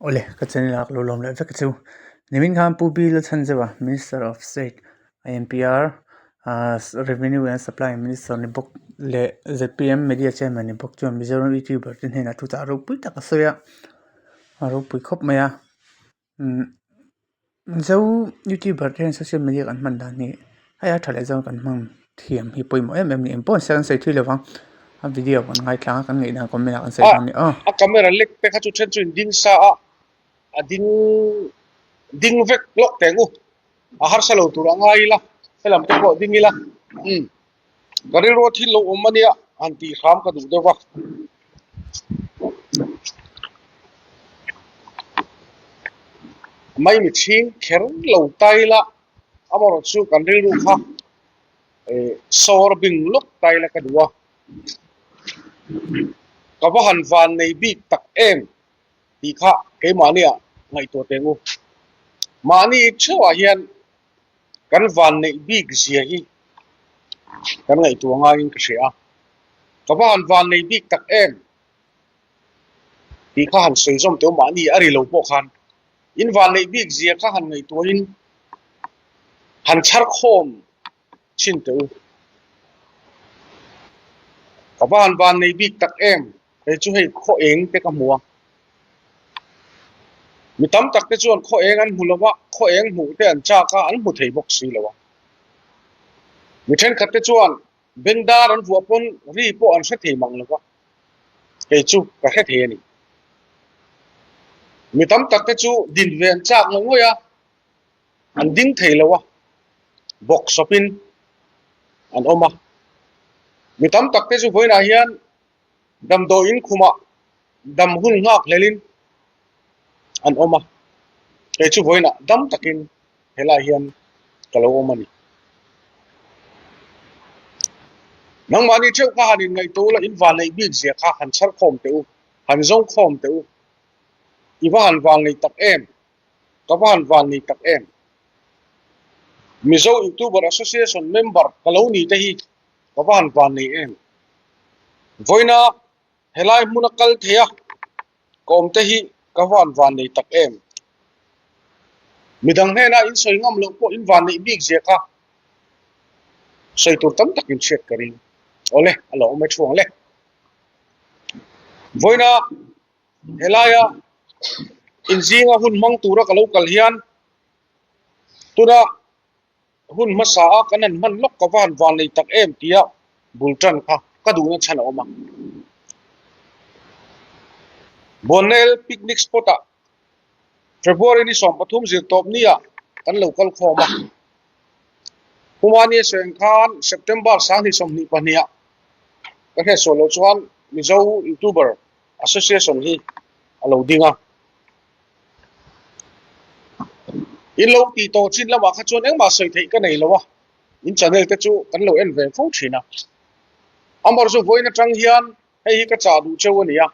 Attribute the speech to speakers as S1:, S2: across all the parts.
S1: Ole, katsanilak lolom le vekatu. Nimin kan pubi le tanzewa, Minister of State, IMPR, Revenue and Supply Minister ni bok le ZPM Media Chairman ni bok chuan Mizoram YouTuber tin hena tuta aro pui takasoya. Aro pui khop maya. Zo YouTuber tin social media kan manda ni aya thale zo kan mang thiam hi pui mo ni impon sang sai thui lewang. A video kan ngai tlang kan ngai na comment kan sai ni
S2: a camera lek pe kha chu chen chu ding sa a ding vek lok tengu a har salo tu rangai la selam te ko dingila gari ro thi lo omania anti kham ka du dewa mai mi ching kher lo tai la amaro chu kan ri ru kha sor bing lok tai la ka duwa ka ba han van nei bi tak em ti kha ke mania ngai to tengu mani chwa hian kan van nei bi gzia hi kan ngai to nga in ka sia ka ba han van nei bi tak em ti kha han sei som te mani ari lo po khan in van nei bi gzia kha han ngai to in han char khom chin te ka ba han van nei bi tak em e chu hei kho eng te ka muwa mi tam tak te chuan kho eng an hulawa kho eng mu te an cha ka an mu thei bok si lawa mi then khat te chuan bengdar an vuwa pon ri po an hre thei mang lawa ke chu ka he the ni mi tam tak te chu din ven chak ngoya an ding thei lawa bok sopin an oma mi tam tak te chu voina hian dam do in khuma dam hun ngak lelin an oma ke chu voina dam takin hela hian kalo omani nang mani cheu ka hanin ngai to la in van nei bi zia kha han char khom teu han zong khom teu I wa han van nei tak em ka wa han van nei tak em Mizo YouTuber Association member kalo ni te hi ka wa han van nei em voina helai munakal thea kom te hi ka wa han van nei tak em midang hena in soi ngam lo po in van nei bi zia kha soi tur tam takin chet karing ole alo me chuang le voina helaya injinga hun mang tura ka local hian tura hun masa kanan man lok ka van nei tak em tia bultan kha ka du na chana oma bonel picnic spot February ni som pathum zir top nia kan local khoma kumani seng khan September sang ni som ni pania ka he solo chuan Mizo YouTuber Association hi alo dinga in lo ti to chin lama kha chuan engma soi thei ka nei lawa in channel te chu kan lo en ve fo thina amar zo voina tang hian hei ka cha du cheu ania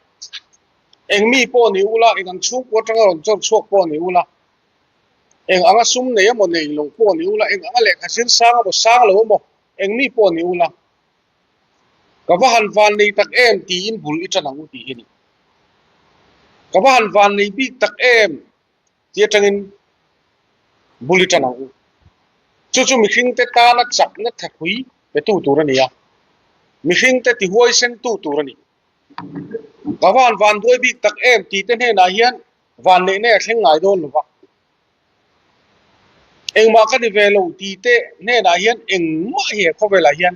S2: engmi po ni ula engang chu ko tang ron chok chok po ni ula eng anga sum nei mo nei long po ni ula eng anga le khasin sang bo sang lo mo engmi po ni ula ka wa han van nei tak em ti in bul I chanang u ti hini ka wa han van nei bi tak em ti tangin buli chanang u chu mi hing te ta na chak na thakhui pe tu turania mi hing te ti huai sen tu turani ka van doi bi tak em ti te ne na hian van nei ne thleng ngai don lova engma ka ni velo ti te ne na hian engma he khowela hian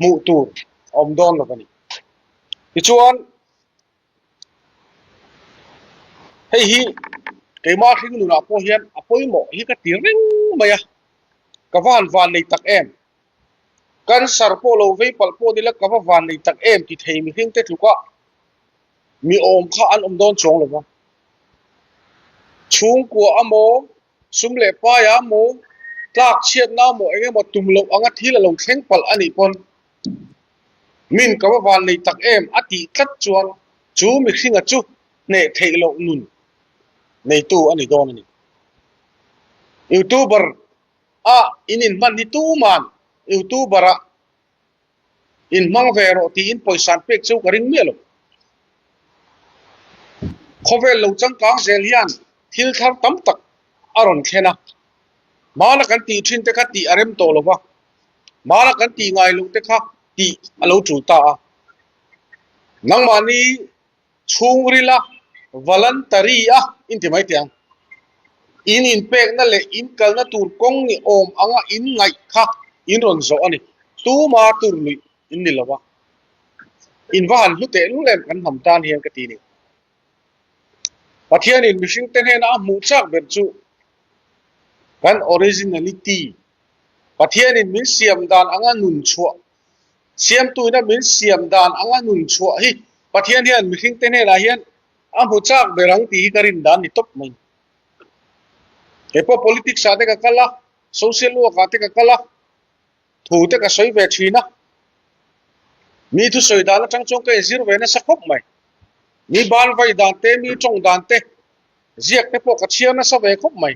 S2: mu tu om don lovani ti chuan hei hi keima thing nu na po hian apoi mo hi ka tireng maya ka van nei tak em kan sar po lo ve pal po dila ka van nei tak em ti thei mi hing te thuka mi om kha an om don chong lova chung ko amo sumle pa ya mo tlak chiat na mo enge mo tumlo anga thila long thleng pal ani pon min ka van nei tak em ati tlat chuan chu mi hringa chu ne theilo nun nei tu ani don ani YouTuber inin man ni tu man YouTuber in mang vero ti in poisan pek chu karing melo khovel lo changkang zel hian thil thar tam tak aron khena mala kan ti thin te kha ti arem to lowa mala kan ti ngai lu te kha ti alo chu ta nang mani chungrila voluntary a intimai tiang in pek na le in kal na tur kong ni om anga in ngai kha in ron zo ani tu ma tur ni in ni lawa in van lu te lu lem kan ham tan hian ka ti ni pathian in mishing ten he na mu chak ber chu kan originality pathian in min siam dan anga nun chua siam tu na min siam dan anga nun chua hi pathian hian mishing ten he la hian a mu chak berang ti karin dan ni top mai epo politics ate ka kala social work ate ka kala thu te ka soi ve thina mi thu soi dan chang chong ka zir ve na sakhop mai mi ban vai dan te mi chong dan te ziak te po ka chia na sa ve khop mai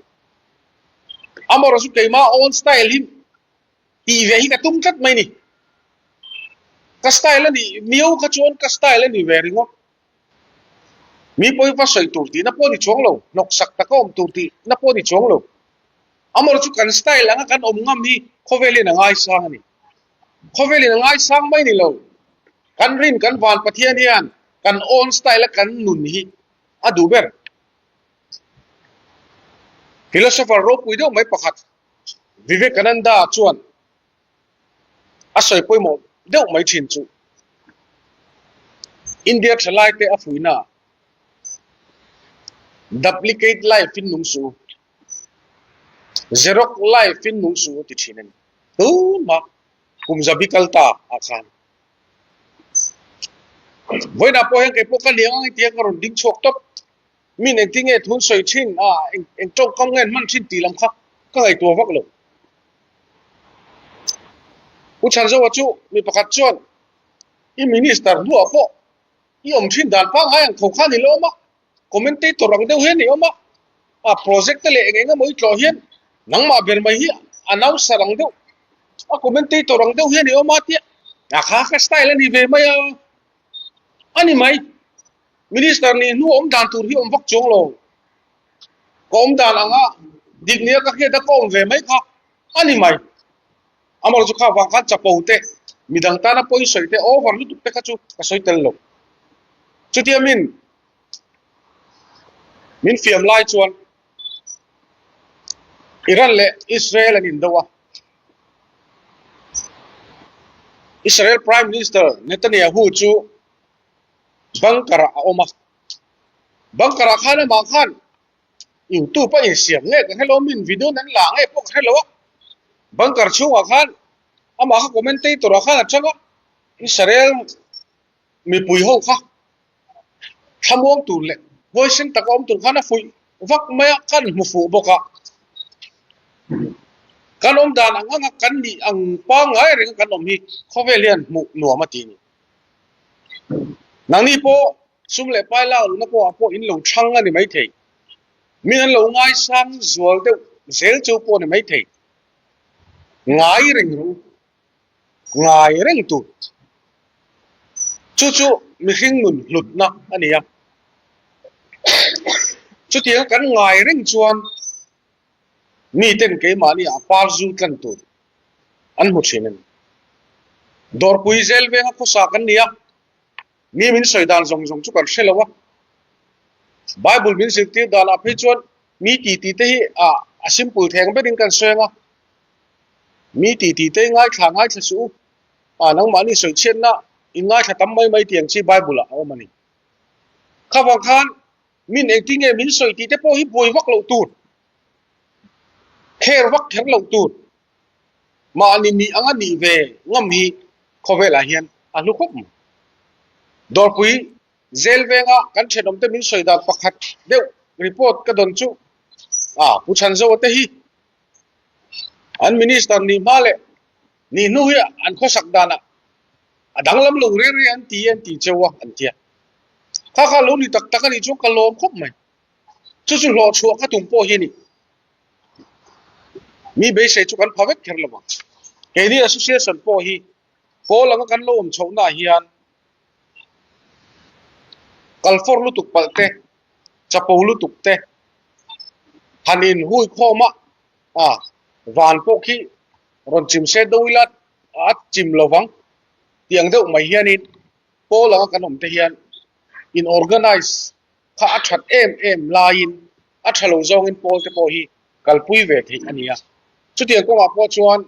S2: amor su ke ma on style him ti ve hi ka tum kat mai ni ka style ni miu ka chon ka style ni ve ringo mi poi pa soi tur ti na po ni chong lo nok sak ta ko om tur ti na po ni chong lo amor chu kan style anga kan om ngam hi khoveli na ngai sang ni khoveli na ngai sang mai ni lo kan rin kan van pathian hian kan on style kan nun hi adu ber philosopher ro pui do mai pakhat vivekananda chuan asoi poi mo do mai chin chu india thlai te afuina duplicate life in nung su xerox life in nung su ti thinen tu ma kum zabikal ta akhan voina po hen ke po ka liang ai tiang ron ding chok top min eng tinge thun soi thin eng chok kong ngen man thin ti lam kha ka ngai to vak lo u chan zo chu mi pakhat chuan I minister du apo I om thin dan pang hayang khokha ni lo ma commentator rang deu he ni oma a project le enga moi tlo hian nangma ber mai hi announce rang deu a commentator rang deu he ni oma ti a kha ka style ni ve mai ani mai minister ni nu om dan tur hi om vak chong lo kom dan anga dignia ka ke da kom ve mai kha ani mai amar chu kha wang khan chapo te midang ta na poi soi te over lu te ka chu ka soi tel lo chu ti min fiam lai chuan Iran le Israel an indawa Israel Prime Minister Netanyahu chu bangkara oma bangkara khana ma khan YouTube pa siam nge ka hello min video nan la nge pok hello bangkar chu wa khan ama kha commentator khan changa Israel mi pui ho kha thamong tu le voice ta kom tur khana fui vak maya kan mu fu boka kanom dan anga kan ni ang pa ngai ring kanom hi khovelian mu nuwa mati ni nangni po sumle paila na ko apo in lo thang ani mai thei min an lo ngai sang zual de zel chu po ni mai thei ngai ring tu chu mi hing nun lut na ani ya chu tiang kan ngai ring chuan mi ten ke mani a par zu kan tu an mu thinen dor pui zel ve nga ko sa kan nia mi min soidan zong chu kan shelawa bible min sikti dala phe chuan mi ti te hi a simple theng be ding kan senga mi ti te ngai thang ngai thu nang mani soi chen na in ngai tha tam mai tiang chi bible a mani khawang khan min acting e min soi ti te po hi boi wak lo tu kher wak ther lo tu ma ani mi anga ni ve ngam hi khovela hian a lu khop dor pui zel venga kan thenom te min soi da pakhat deu report ka don chu pu chan zo te hi an minister ni male ni nu hi an kho sak dana adang lam lo re an ti chewa an tia kha lo ni tak ani chu ka lom khop mai chu lo chu ka tum po hi ni mi be se chu kan phawek kher lawa ke ni association po hi ko lang kan lo chho na hian kalfor lu tuk palte จะปูลุตุกเตฮันอินหุยข้อมะวานพวกที่รอนจิมเซดูวิลัดจิมระวังเตียงเดียวไม่เฮียนินโปหลังกันผมเทียนin organize ข้าอัดชัดเอ็มลายินอัดชัดลงจงอินโปเตโปฮีกัลปุยเวทีอันนี้ชุดเตียงก็มาพอชวน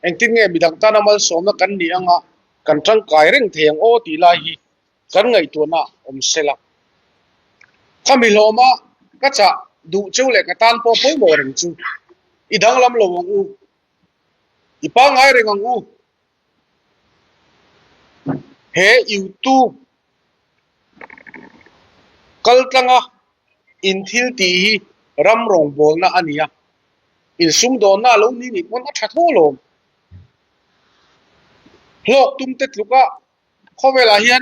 S2: เอ็งทิ้งเงี้ยบิดังตานามัลสมนักกันนี่อ่ะกันจังไกเร่งเทียงโอตีลาฮีกันไงตัวน่ะเสละข้ามีโลมาก็จะดูเจ้าเล็กตันพอปุยโมเริงจูอีดังลำลงอูอีปังไงเริงอูเฮยูทูบกัลตังอ่ะอินทิลตีรำรงบอลน่ะอันนี้อินซุ่มโดนน่ะลงนี่นี่มันอัดทั่วโลกโลกตุ้มเต็ดลูกอ่ะข้อเวลาเฮียน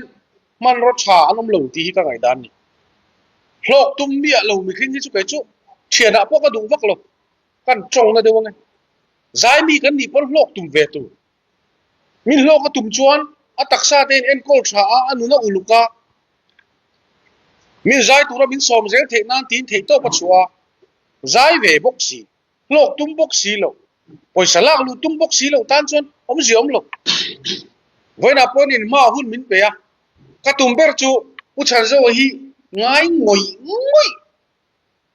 S2: มันรสชาอันน้ำลงตีกันไงด้านนี้โลกตุ้มเบี้ยลงมีขึ้นที่สุดไปจุเชียร์นะพวกกระดูกวักลงกันจงนะเดี๋ยวไงใจมีกันนี่พวกโลกตุ้มเวตุมีโลกก็ตุ้มชวนอัตักซาเตนเอ็นโคลชาอันนู้นอุลุกะมีใจตัวเราบินสมเสกเทนันตีนเทโตปัจจุบันใจเวบกสีโลกตุ้มบกสีโลปอยสลักลูตุ้มบกสีโลตันชวนอมเสียมโลเวนับวันนี้มาหุ่นมินเปียกระตุ้มเบอร์จูอุชันเจ้าฮีง่ายงอย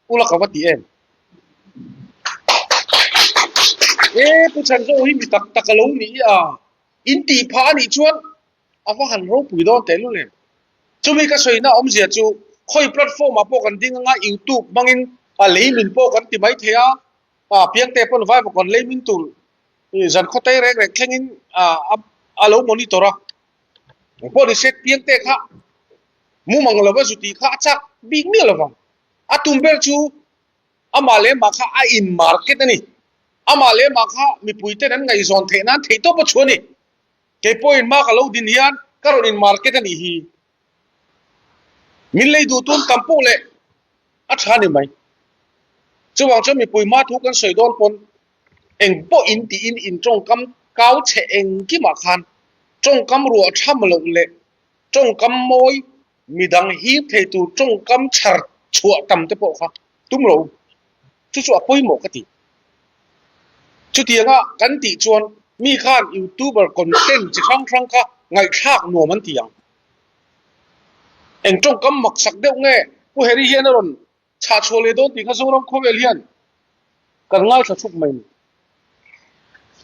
S2: อุลักวัดดีเอ็มผู้ชันเจ้าฮีมีตักลงนี่อินตีพานี่ชวนอาว่าหันรูปปุ๋ยโดนเตลุเลยจูมีกระสวยนะอมเสียจูค่อยแพลตฟอร์มมาพวกกันดิ้งง่ายยูทูบบางอินเลยมินพวกกันที่ไม่เทียเพียงแต่ปนไฟพวกกันเลยมินตุลจันเขาเตะแรกๆแค่นี้อาลูมอนิเตอร์พอดีเสร็จเพียงแต่ข้ามุมังเลวสุดที่ข้าจักบิ๊กมีอะไรบ้างตุ้มเบลจูอามาเลมาข้าอินมาร์เก็ตนี่อามาเลมาข้ามีปุ๋ยเต้นนั้นไงซอนเทนั้นเทโตปัจจุบันนี่เก็บปุ๋ยมาข้าเราดินยันก็เราอินมาร์เก็ตนี่ฮีมิลเลยดูตุ้มตั้มปูเลยชานี่ไหมจะวางจะมีปุ๋ยมาทุกกันสวยโดนปนเองปออินตีอินจงกำก้าวเชเองกี่มาคันจงกำรัวช่ำลงเลยจงกำมวยมีดังฮีบเทตูจงกำชัดชัวต่ำเตปค่ะตุ้มเราชั่วปุ้ยหมกติชุดเดียงกันติชวนมีข้านยูทูบเบอร์คอนเทนต์จะครั้งค่ะไงชากหนัวมันเตียงเองจงกำหมักสักเดียวไงผู้เฮริเฮียนรอนชาโชเลโดนตีข้าส่งน้องโคเวเลียนกันง่ายชะชุกไม่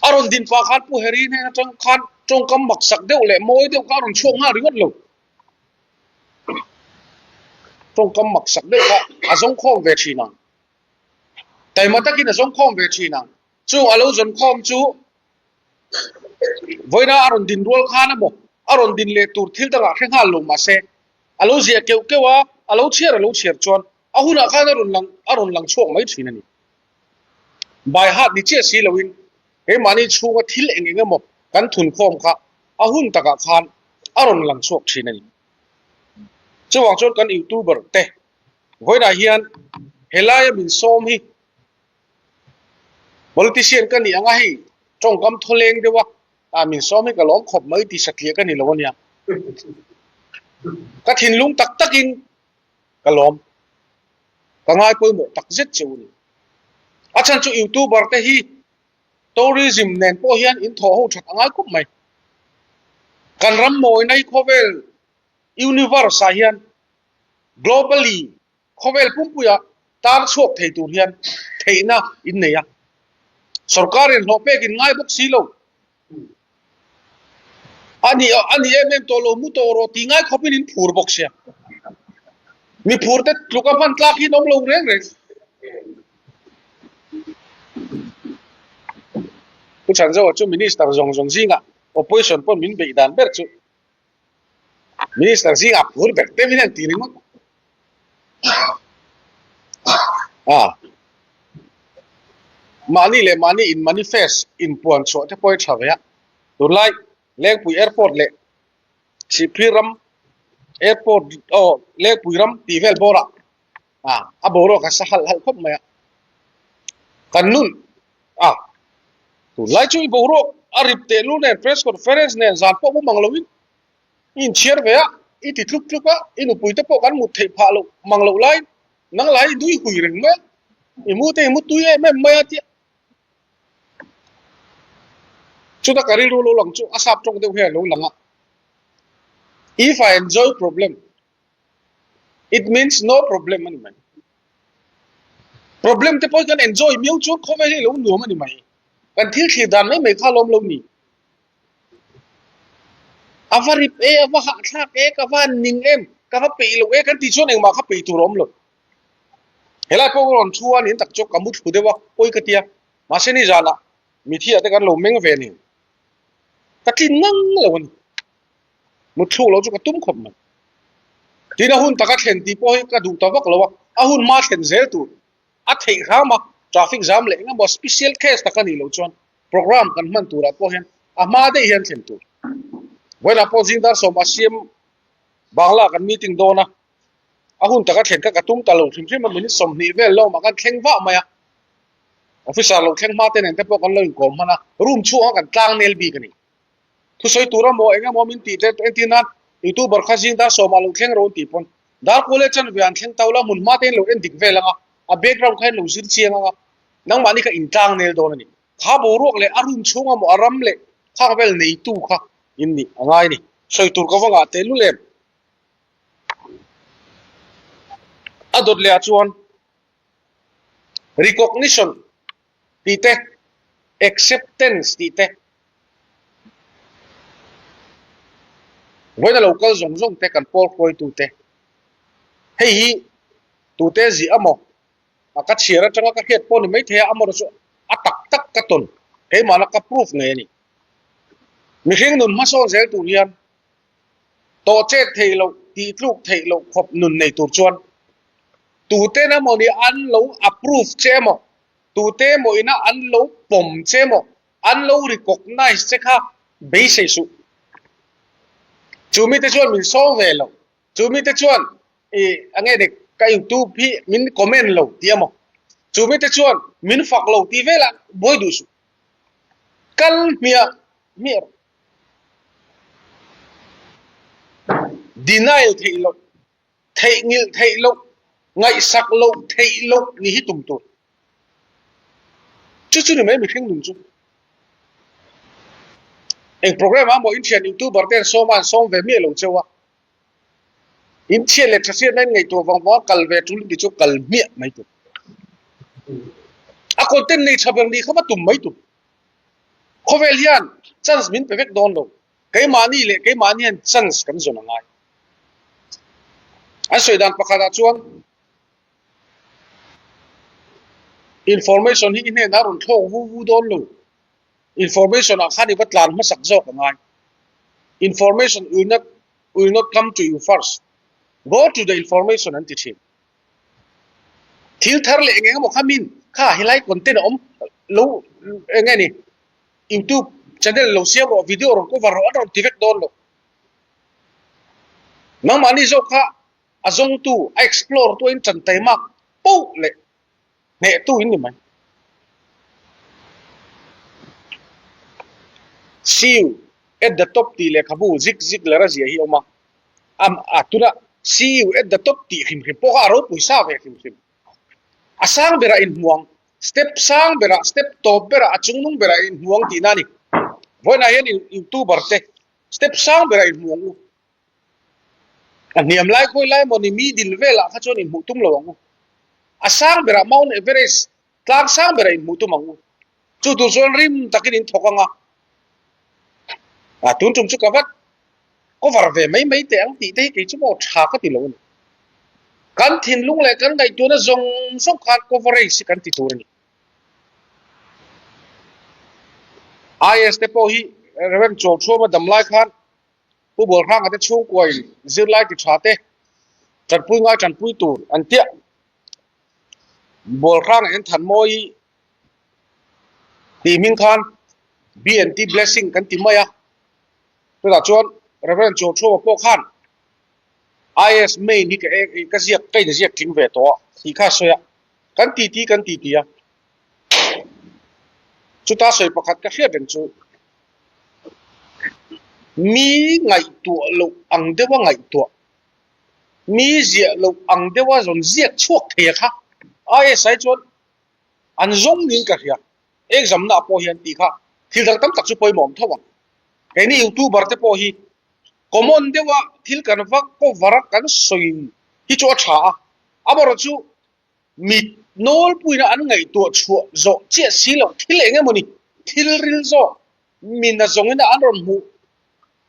S2: อารมณ์ดินฟ้าขันผู้เฮรีเนี่ยจังขันจงกำบักสักเดียวแหละโมยเดียวก็อารมณ์ช่วงหน้าหรือวัดลูกจงกำบักสักเดียวก็อาสงข้อมเวทีนังแต่มาตะกี้อาสงข้อมเวทีนังจู่อาลูจนข้อมจู่วันนั้นอารมณ์ดินรัวข้านะบอกอารมณ์ดินเลตูทิลตั้งแต่ข้างลงมาเสกอาลูเสียเกี่ยวว่าอาลูเชียร์จวนอาหุ่นข้านะรุนลังช่วงไม่ทีนั่นนี่ใบหัดดิเจสีลวินเฮ้ยมันนี่ชูว่าทิลเองก็หมดกันทุนโคมค่ะอาหุ่นตะกะคานอารมณ์หลังโชคชีนั่นจะวางจนกันยูทูบเบอร์เตะวันนั้นเฮียนเฮลัยบินส้มฮีบริษัทเชียนกันนี่ยังไงจงกำทะเลงเดียวว่ามินส้มฮีก็ล้อมขบไม่ติดสักเทียกันนี่แล้ววันนี้ก็ทิ้งลุงตักกินก็ล้อมก็ง่ายไปหมดตักเจ็ดเจ้านี่อาจารย์จูยูทูบเบอร์เตะฮีทัวริซึมเน้นพวกเฮียนอินทอหูชัดง่ายกุ๊บไหมการรำมวยในโคเวลยูนิเวอร์สเฮียน globally โคเวลพุ่มปุยตาร์ชกเทตูเฮียนเทน่ะอินเนียสรการเรียนหอบเปกินง่ายบุกซีโลอันนี้เอ็มตัวโลมุตัวโรตีง่ายเขาเป็นอินผูร์บุกเสียมีผูร์แต่ลูกพันตลาที่น้องลงเร่งผู้ชันเจ้าจู่มินิสเตอร์จงซิงอ่ะ opposition พวกมินเบียดานเบิร์จู่มินิสเตอร์ซิงอ่ะพูดแบบเต็มที่นั่นตีนึงมั้งmoney เลย money in manifest in ปวนโฉดที่พอยชาวเวียตัวไล่เลี้ยงปุย airport เลยสิพิรัม airport เลี้ยงปุยรัมตีเวลบอระบอระก็สักหัลคบไหมกันนู่นตัวไล่ช่วยบอระอาริบเตลูเนี่ย press conferenceเนี่ยจานพวกมังลวินอินเชียร์เวีย อีติทุกๆว่าอีหนูปุยตะปอกันหมุดเทพาโลมังโลไลนังไลดุยหุยเรงแม่อีมูเตมุตุยแม่แม่ติชุดกะริรูโลหลังจุอาซับจงเตเฮโลหลัง if I enjoy problem it means no problem มันไหม problem te poi kan enjoy miu chu kho ve lo nu ma ni mai kan thil khi dan mai mai kha lom lo ni avari e ava ha thak e ka van ning em ka fa pe lo e kan ti chon eng ma kha pe tu rom lo hela ko ron chuan in tak chok kamut khu dewa poi ka tia ma se ni jana mi thi ate kan lo meng ve ni ta tin ngang lo ni mu thu lo chu ka tum khop man tina hun taka thlen ti poi ka du ta wak lo wa a hun ma thlen zel tu a thei khama traffic jam le nga bo special case ta kan ni lo chon program kan man tu ra po hen a ma de hian thlen tu wela po jing dar so ma sim bangla kan meeting do na a hun taka thlen ka tum ta lo thim thim ma min som ni vel lo ma kan thleng wa ma ya officer lo thleng ma te nen te po kan lo in kom mana room chu kan tlang nel bi kan ni thu soi tura mo enga mo min ti te entina youtuber khajing dar so ma lo thleng ro ti pon dar kole chan bian thleng tawla mun ma te lo en dik velanga a background khain lo zir chianga nang mani ka intang nel don ni kha bo ruak le arum chunga mo aram le kha vel nei tu kha in ni angai ni soi tur ka wanga te lu le adot le achuan recognition ti te acceptance ti te voina local zong zong te kan por khoi tu te hei hi tu te zi amo aka chira changa ka het pon mai the amor so atak tak ka ton ke mana ka proof nge ni mi khing nun ma so zel tu rian to che theilo ti tluk theilo khop nun nei tur chuan tu te na mo ni an lo approve che mo tu te mo ina an lo pom che mo an lo recognize che kha be se su chumi te chuan min so ve lo chumi te chuan e ange de ka YouTube hi min comment lo tiamo chumi te chuan min fak lo ti vela boy du su kal mia mir denial theilo theingil theilo ngai sak lo theilo ni hi tum tu chu ni mai mi khing dum chu en program amo in chen YouTuber ten so man som ve mi lo chewa in chen le thase nan ngai to wang wa kal ve tul di chu kal mi mai tu a content nei chabang ni khama tum mai tu khovel hian chance min perfect don lo kai mani le kai mani an chance kan zona ngai a soidan pakada chuan information hi ne narun thong wu don lo information a khani batlan ma sak jok ngai information will not come to you first go to the information and teach him thil thar le engeng mo khamin kha highlight content om lo ngai ni YouTube channel lo share ro video ro ko var ro direct don lo nang mani zo kha azong tu explore to in chan tai mak po le ne tu in ni mai see you at the top ti le khabu zik la razia hi oma am atura see you at the top ti khim khim po ka ro puisa ve khim khim asang bera in muang step sang bera step top bera achungnung bera in muang ti nani voina yen YouTuber te step sang bera in muang aniam lai khoi lai moni mi dil vela kha chon in mutum lo ang asang bera Mount Everest tlang sang bera in mutum ang chu tu zon rim takin in thokanga tun tum chu kavat ko var ve mai te ang ti te ki chu mo tha ka ti lo ni kan thin lung le kan dai tu na zong sok khat coverage kan ti tur ni is te po hi reven cho cho ma dam lai khan pu bol khang ate chu koi zir lai ti thate chan pui nga chan pui tur an tia bol khang en than moi ti ming khan BNT blessing kan ti maya to da chon reven cho cho po khan is main ni ka ziak kai ni ziak ting ve to hi kha soya kan ti ya chu ta soi pakhat ka hriat den chu มีไงตัวลูกอังเดว่าไงตัวมีเสียลูกอังเดว่าจนเสียชวกเทียค่ะไอ้สายจวนอันจงนี้กันเฮียเอกจำนาพอเฮียนตีค่ะที่เราตั้งตักสุปอยหมอมท่าวังไอ้นี่ยูทูบเบอร์เตพอฮีคอมมอนเดว่าที่กันฟักก็วารักกันสวยที่ชัวช้าอาบรจูมีโนลปุยนะอันไงตัวชัวโจเจี๊ยสีเหลวที่เล่งมันนี่ที่ริลโจมีน่าจงนะอันรอนหู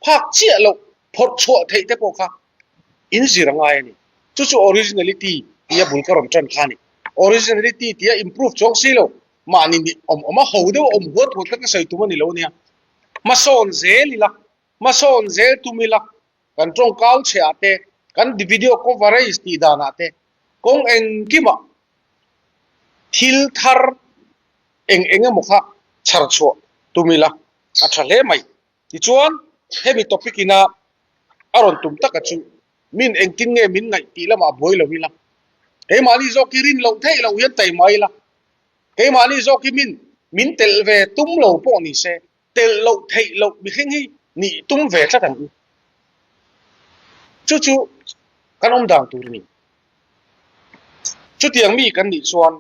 S2: พักเจี๊ยเหลวพอชัวเทเตพอค่ะอินสิรังไงนี่จู่ๆ originality ที่บุลการมจันทร์นี่ originality ที่ improve จงสีเหลวมานี่มาหัวเดียวหัวตัวก็ใส่ตัวนี่เหลวเนี่ยมาสอนเซลิละมาสอนเซลตุมิละกันตรงก้าวเชียเตกันดิวิดีโอก็วาร์สตีดานาเตกงเองกิมาทิลทาร์เองมุขะชาร์ชัวตุมิละอัชเลไม่ที่ชวนเฮมิท็อปิกินาอารอนตุมตะกัจูมินเองกินเงมินไงตีละมาบอยละวิละเฮมาลีโซกิรินเราเทเราเห็นไตไม่ละเฮมาลีโซกิมินเตลเวตุมเราปอนิเซเตลเราเทเราบิเฮงฮีนี่ตุ้มเวทละกันจู่ๆกันดังตัวนี้จู่ๆยังมีกันนี่ส่วน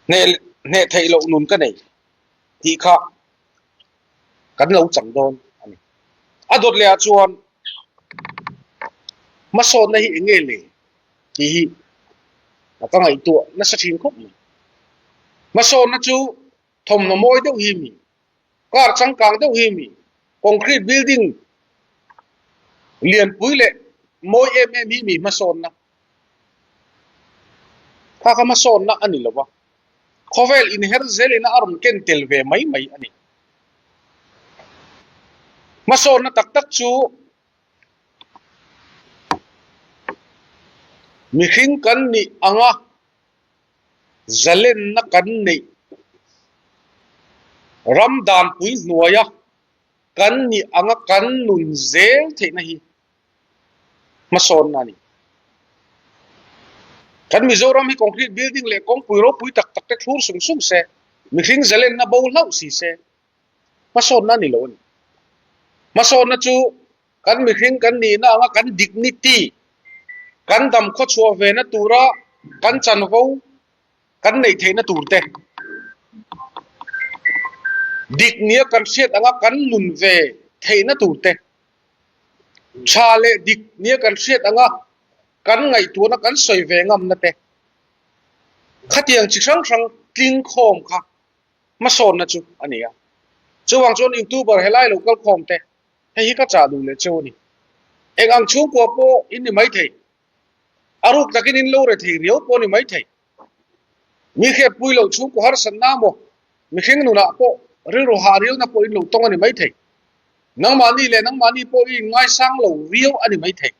S2: เนไทยเราหนุนกันไหนที่ข้ากันเราจังโดนอันนี้อดเลยส่วนมาสอนในเงี้ยเลยที่แล้วก็ไงตัวนักสถิงคุกมาสอนนะจู่ทมน้ำมวยเดียวหิมีการสังกังเดียวหิมีconcrete building เรียนปุ๋ยเละมวยมีมาสอนนะถ้าเขามาสอนนะอันนี้หรอวะเขาเวลอินเฮอร์เซลนะอารมณ์เก่งเทลเวไม่อันนี้มาสอนนะตักชูมีขิงกันนี่อ่างเจเลนนักกันนี่รัมดานปุ๋ยหน่วยกันนี่อ่างกันนุนเซลเทนะฮีมาสอนนะนี่กันมิโซรัมให้ concrete building เลยกองปุ๋ยรบปุ๋ยตักเทคลูสุ่งเสมีขิงเจเลนนะบอลเล่าสิเสมาสอนนะนี่ล้วนมาสอนนะจูกันมีขิงกันนี่นะอ่างกัน dignity กันดำข้อชัวเวนะตูระกันจันวูกันในเทนะตูเตดิกเนียกันเสียดอ่างกันลุนเวเทนะตูเตชาเลดิกเนียกันเสียดอ่างกันไงตัวนะกันสวยเวงามนะเตขัดยังจิชังกลิ้งโคมค่ะมาสอนนะจูอันนี้จูวางจนยูทูบเบอร์ให้ไล่ลูกก็โคมเตให้ฮิกจ่าดูเลยจูนี่เองอังชูกัวโปอินนี่ไม่เทอารุกตะกินินโลเรทีเรียวปอนี่ไม่ไทยมีแค่ปุยโลชูกุฮาร์สันนาโมมีแค่นุนะปอเรื่องหาเรียวนะปออินโลตรงอันนี้ไม่ไทยนังมานี่เลยนังมานี่ปออินง่ายสังโลวิวอันนี้ไม่ไทย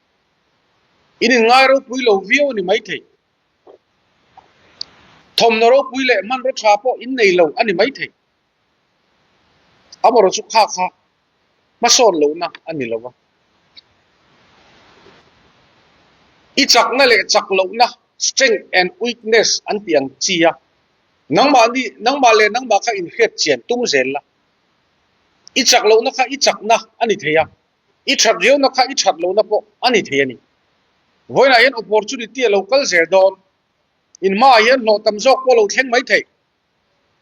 S2: อินง่ายรูปุยโลวิวอันนี้ไม่ไทยทอมนรกปุยเลยมันรถชาปออินในโลอันนี้ไม่ไทยอาบรสุขะมาสอนโลนะอันนี้โลวะอีจักนั่นแหละจักโลนะ strength and weakness อันเตียงเจียนังมานี่นังมาเลยนังมาข้าอินเฮ็ดเจียนตุ้มเซลละอีจักโลนะข้าอีจักนะอันนี้เทียอีชัดเดียวนะข้าอีชัดโลนะปออันนี้เทียนี่วันนั้น opportunity local เสียดอนอินมาเห็นโลตั้มจอกปอโลเทนไม่เทีย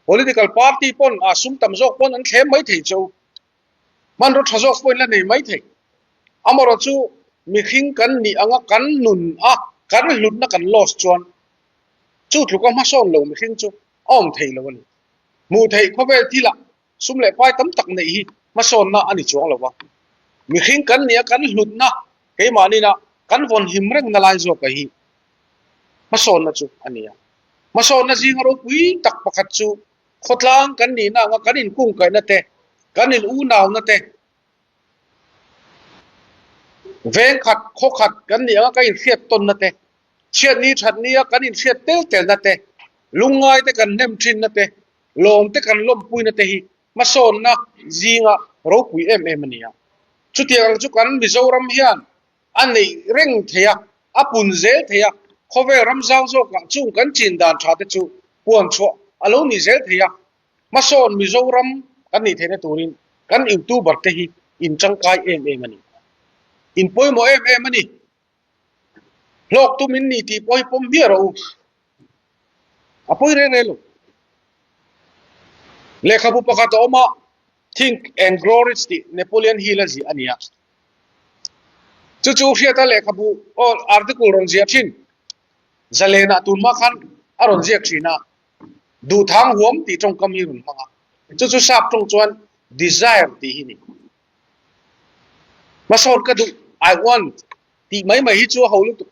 S2: political party ปนอาสุมตั้มจอกปนอันเทนไม่เทียจูมันรถจอกปนแล้วนี่ไม่เทียอามารจูมีขิงกันนี่อ่างกันนุนกันหลุดนักกัน lost จวนจู่ถูกก็มาสอนเรามีขิงจู่อ้อมเทยแล้ววันมูเทยเขาเวทีละสุ่มเล่ไปตั้มตักในฮีมาสอนนะอันนี้จวงแล้ววะมีขิงกันนี่กันหลุดนะเฮ้ยมานี่นะกันวนหิมเร่งนาลายจวกฮีมาสอนนะจู่อันนี้มาสอนนะจริงเราคุยตักประคัตจู่ขดล้างกันนี่นะกันอินกุ้งกันนะเตกันอินอูนาวนะเตเวงขัดโคขัดกันนี่ก็อินเสียต้นนั่นเองเชียนี้ฉันนี้กันอินเสียเตลนั่นเองลุงไงแต่กันเนมชินนั่นเองลงแต่กันล้มปุยนั่นเองมาสอนนะจีงะเราปุยนี่ชุดที่เราจุกันมิโซรัมเฮียนอันนี้เร่งเทียอาปุนเซเทียเขาเวรัมซาวโซกันจุกันจินดานชาติจูปวนชัวอารมณ์นี่เซเทียมาสอนมิโซรัมกันนี่เทนตัวนี้กันอินตูบัตเตฮี in changkai em ani in poi mo em ani lok tu min ni ti poi pom bia ro apoi re lo lekha bu pakhat oma think and grow rich ti Napoleon Hill ji ania chu hriata lekha bu or article ron ji thin zalena tunma khan aron ji thina du thang huam ti trong kam hi run manga chu sap trong chuan desire ti hi ni masor ka du I want ti mai hi chu holu tu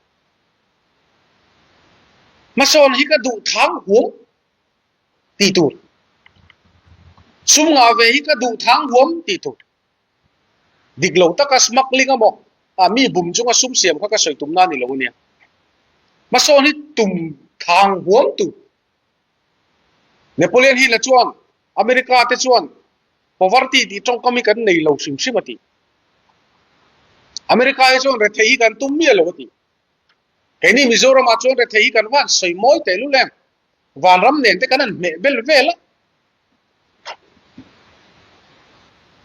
S2: mason hi ka du thang huam ti tu sum nga ve hi ka du thang huam ti tu diglo ta ka smuggling amo mi bum chunga sum siam kha ka soi tum na ni lo nia mason hi tum thang huam tu Napoleon Hill la chuan America te chuan poverty ti trong kami kan nei lo sim simati America e chuan re thei kan tum mi lo ti keni Mizoram a chuan re thei kan wan soi moi te lu lem van ram nen te kanan me bel vela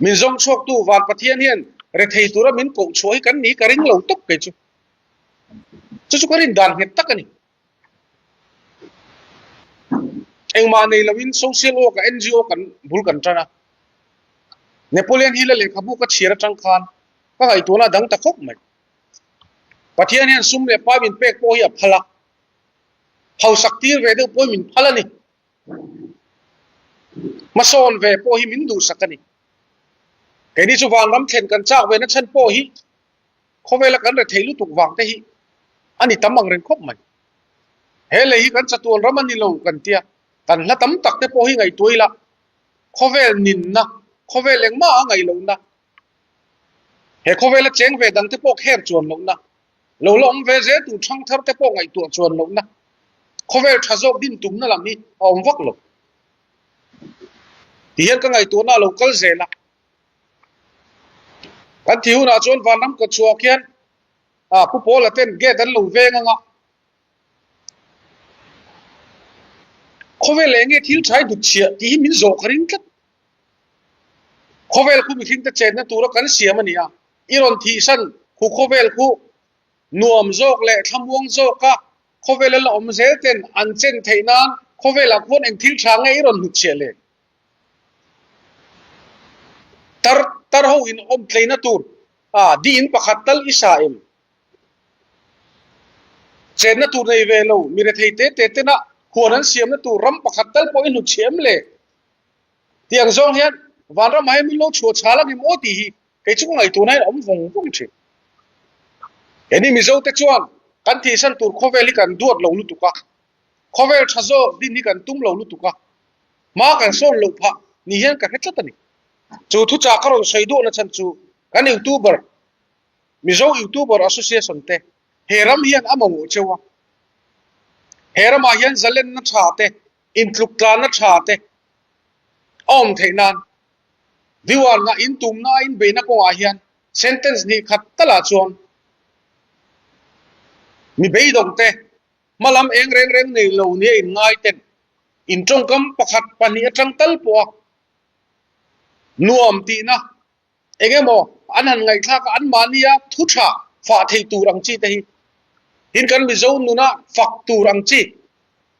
S2: min zong chok tu van pathian hian re thei tura min ko choi kan ni karing lo tok ke chu karin dan het tak ani engma nei lawin social work NGO kan bul kan tana Napoleon Hill le khabu ka chira tang khan ka hai tuna dang ta khok mai pathian hian sum le pa min pek po hi phala hau saktir ve de po min phala ni mason ve po hi min du sakani ke ni chu wang ram khen kan chak ve na chan po hi khowela kan re theilu tuk wang te hi ani tamang ren khop mai hele hi kan chatul ramani lo kan tia kan la tam tak te po hi ngai tuila khovel nin na khovel lengma ngai lo na he khovel cheng ve dang te po kher chuan lo na lo lom ve je tu thang thar te po ngai tu chuan lo na khovel thazok din tum na lam ni om vak lo ti hian ka ngai tu na lo kal je la kan thiu na chuan van nam ko chuak hian pu pol aten ge dan lo ve nga khovel enge thil thai du chia ti min zo kharin kat khovel khu mi thing ta chen na tura kan siam ania iron thi san khu khovel khu nuam zok le thamwang zoka khovel la om zel ten an chen theinan khovel a khon eng thil thang ngai iron hu chia le tar ho in om tleina tur di in pakhat tal isaim chen na tur nei ve lo mi re thei te na khuanan siam na tur ram pakhat tal po in hu chiam le tiang zong hian van ram mai min lo chu chala ni mo ti hi ke chu ngai tu nai om vong vong thi eni mi zo te chuan kan thi san tur khoweli kan duat lo lu tuka khovel thazo din ni kan tum lo lu tuka ma kan son lo pha ni hian ka hetla tani chu thu cha karon saidu na chan chu kan youtuber mi zo youtuber association te heram hian among chewa heram hian zalen na tha te intluk tla na tha te om theinan viwal na in tum na in be na ko hian sentence ni khat tala chuan mi be dong te malam eng reng nei lo ni in ngai ten in trong kam pakhat pani atang tal po nuam ti na engemo anan ngai thla ka an mania thu tha fa thei turang chi te hi hin kan mi zo nu na fak turang chi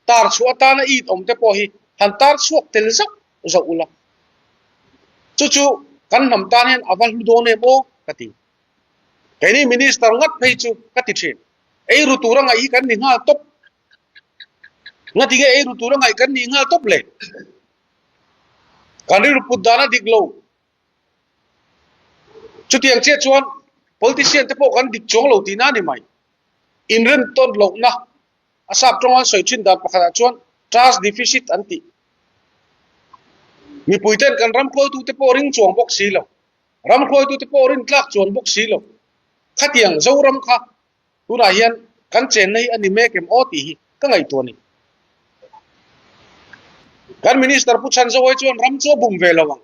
S2: tar chu ata na i om te po hi han tar suak tel zak zo ula chu kan nam tan hen aval do ne bo kati keni minister ngat phei chu kati thin ei ru turang ai kan ni nga top ngati ge ei ru turang ai kan ni nga top le kan ru pudana diglo chu tiang che chuan politician te po kan dik chong lo ti na ni mai in ren ton lo na asap trongan soi chin da pakha chuan trust deficit anti mi puiten kan ram khoi tu te po ring chuang bok si lo ram khoi tu te po ring tlak chuan bok si lo khatiang zo ram kha tu na hian kan chen nei ani me kem o ti hi ka ngai to ni kan minister pu chan zo hoi chuan ram cho bum ve lawang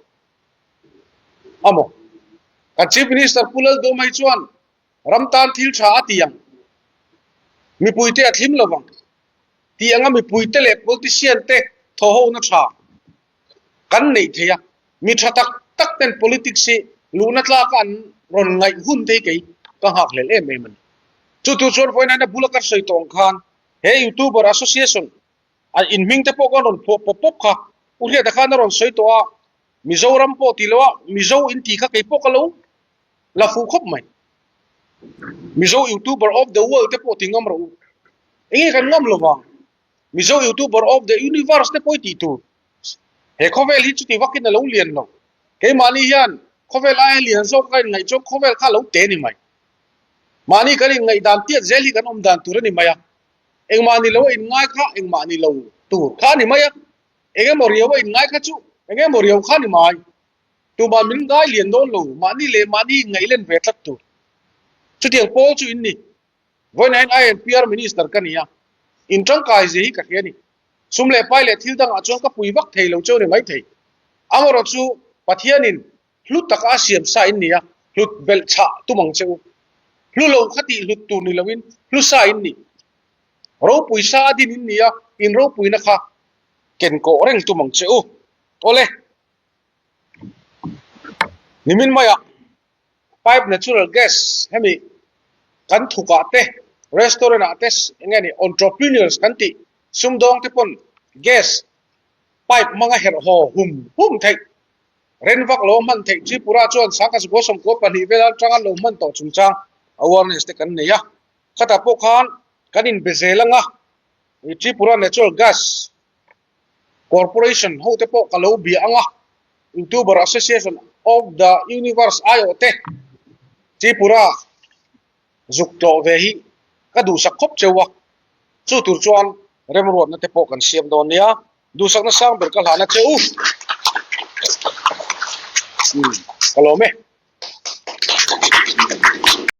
S2: amo ka chief minister pulal do mai chuan ram tan thil tha atiang mi puite athim lawang ti anga mi puite le politician te tho ho na tha kan nei theya mi tha tak ten politics si lu na tla kan ron ngai hun te ke ka hak le em em chu tu chon foi na na bulakar soi tong khan he youtuber association a in ming te po kon ron pop pop kha uri da khan ron soi to a mizoram po tilwa mizo in ti kha ke po ka lo la fu khop mai mizo youtuber of the world te po tingam ro ingi kan ngam lo ba mizo youtuber of the universe te po ti tu he khovel hi chu ti wakin na lo lian lo ke mani hian khovel ai lian zo kai ngai chok khovel kha lo te ni mai mani kari ngai dan tiat zeli kan dan tur ni maya eng mani lo in ngai kha eng mani lo tur kha ni maya eng moriyo in ngai kha chu eng moriyo kha ni mai tu ba min ngai lian don lo mani le mani ngai len ve tlat tu chu tiang pol chu in ni voi nine INPR minister kania in tang kai ji ka hiani sumle pai le thil dang achon ka pui wak thei lo chu ni mai thei amaro chu pathianin hlut tak asiam sa in nia hlut bel cha tumang cheu hlu lo khati hlut tu ni lawin hlu sa in ni ro pui sa din in nia in ro pui na kha ken ko reng tumang cheu ole nimin maya pipe natural gas hemi kan thuka te restaurant ates ngani entrepreneurs kanti sumdong te pon gas pipe manga her ho hum thai ren vak lo man thei tripura chuan sakas go som ko pani velan changan lo man to chungchang awareness te kan neya khata po khan kanin bezelanga tripura natural gas corporation ho te po kalo bi anga youtuber association of the universe IoT tripura zukto vehi kadu sakhop chewa chu tur chuan remruat na te po kan siam don nia du sak na sang ber kal hana cheu kalome